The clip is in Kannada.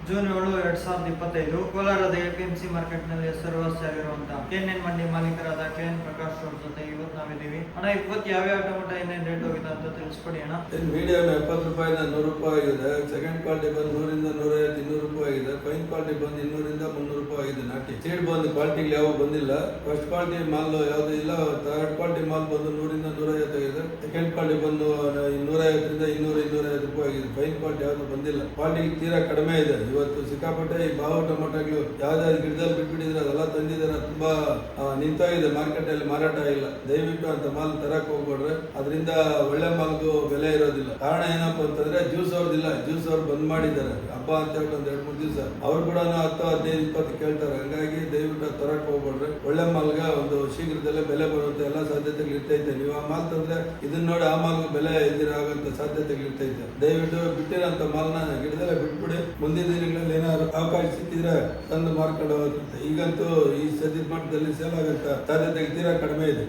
ಜೂನ್ 7, 2025 ಕೋಲಾರದ ಎಪಿಎಂಸಿ ಮಾರ್ಕೆಟ್ನಲ್ಲಿ ಹೆಸರುವಾಸಿಯಾಗಿರುವಂತಹ ಕೆಎನ್ಎನ್ ಮಂಡಿ ಮಾಲೀಕರಾದ ಕೆಎನ್ ಪ್ರಕಾಶ್ ಅವ್ರ ಜೊತೆ ಇವತ್ತು ನಾವಿದ್ದೀವಿ. ಅಣ್ಣ, ಇವತ್ತು ಯಾವ್ಯಾವ ಟೊಮೆಟೊ ಏನೇನು ರೇಟ್ ಹೋಗಿದೆ ಅಂತ ತಿಳಿಸ್ಕೊಡಿ ಅಣ್ಣ. ಮೀಡಿಯಂ 70 ರೂಪಾಯಿಂದ 100 ರೂಪಾಯಿ ಆಗಿದೆ. ಸೆಕೆಂಡ್ ಕ್ವಾಲಿಟಿ ಬಂದು 100ರಿಂದ 150, 200 ರೂಪಾಯಿ ಆಗಿದೆ. ಫೈನ್ ಕ್ವಾಲಿಟಿ ಬಂದು 200ರಿಂದ 300 ರೂಪಾಯಿ ಆಗಿದೆ. ನಾಟಿ ಸೀಡ್ ಬಂದು ಕ್ವಾಲಿಟಿಗೆ ಯಾವ ಬಂದಿಲ್ಲ. ಫಸ್ಟ್ ಕ್ವಾಲಿಟಿ ಮಾಲ್ ಯಾವ್ದು ಇಲ್ಲ. ಥರ್ಡ್ ಕ್ವಾಲಿಟಿ ಮಾಲ್ ಬಂದು 100ರಿಂದ 150 ಆಗಿದೆ. ಸೆಕೆಂಡ್ ಕ್ವಾಲಿಟಿ ಬಂದು 150ರಿಂದ 200, 250 ರೂಪಾಯಿ ಆಗಿದೆ. ಫೈನ್ ಕ್ವಾಲಿಟಿ ಯಾವ್ದು ಬಂದಿಲ್ಲ. ಕ್ವಾಲಿಟಿ ತೀರಾ ಕಡಿಮೆ ಇದೆ. ಇವತ್ತು ಸಿಕ್ಕಾಪಟ್ಟೆ ಈ ಬಾವು ಟೊಮೆಟೊಗಳು ಯಾವ್ದಾದ್ರು ಗಿಡದಲ್ಲಿ ಬಿಟ್ಬಿಟ್ಟಿದ್ರೆ ಅದೆಲ್ಲ ತಂದಿದ್ದಾರೆ. ತುಂಬಾ ನಿಂತೋಗಿದೆ, ಮಾರ್ಕೆಟ್ ಅಲ್ಲಿ ಮಾರಾಟ ಇಲ್ಲ. ದಯವಿಟ್ಟು ಅಂತ ಮಾಲ್ ತರಕ್ ಹೋಗ್ಬೇಡ್ರೆ, ಅದರಿಂದ ಒಳ್ಳೆ ಮಾಲ್ಗೂ ಬೆಲೆ ಇರೋದಿಲ್ಲ. ಕಾರಣ ಏನಪ್ಪಾ ಅಂತಂದ್ರೆ ಜ್ಯೂಸ್ ಅವ್ರದಿಲ್ಲ. ಜ್ಯೂಸ್ ಅವ್ರು ಬಂದ್ ಮಾಡಿದ್ದಾರೆ ಹಬ್ಬ ಅಂತ ಹೇಳಿ ಒಂದ್ 2-3 ದಿವಸ. ಅವ್ರು ಕೂಡ 10, 15, 20 ಕೇಳ್ತಾರೆ. ಹಂಗಾಗಿ ದಯವಿಟ್ಟು ತರಕ್ ಹೋಗ್ಬೇಡ್ರೆ. ಒಳ್ಳೆ ಮಾಲ್ಗ ಒಂದು ಶೀಘ್ರದಲ್ಲೇ ಬೆಲೆ ಬರುವಂತ ಎಲ್ಲಾ ಸಾಧ್ಯತೆಗಳು ಇರ್ತೈತೆ. ನೀವು ಆ ಮಾಲ್ ತಂದ್ರೆ ಇದನ್ನ ನೋಡಿ ಆ ಮಾಲ್ಗೂ ಬೆಲೆ ಇಲ್ದಿರಾಗಂತ ಸಾಧ್ಯತೆಗಳು ಇರ್ತೈತೆ. ದಯವಿಟ್ಟು ಬಿಟ್ಟಿರೋಂತ ಮಾಲ್ನ ಗಿಡದಲ್ಲೇ ಬಿಟ್ಬಿಡಿ. ಮುಂದಿನ ದಿನಗಳಲ್ಲಿ ಏನಾದ್ರು ಅವಕಾಶ ಸಿಕ್ಕಿದ್ರೆ ತಂದು ಮಾರ್ಕೊಂಡು ಹೋಗುತ್ತೆ. ಈಗಂತೂ ಈ ಸದ್ಯದ ಮಟ್ಟದಲ್ಲಿ ಸೇಲ್ ಆಗಂತ ಸಾಧ್ಯತೆ ತೀರಾ ಕಡಿಮೆ ಇದೆ.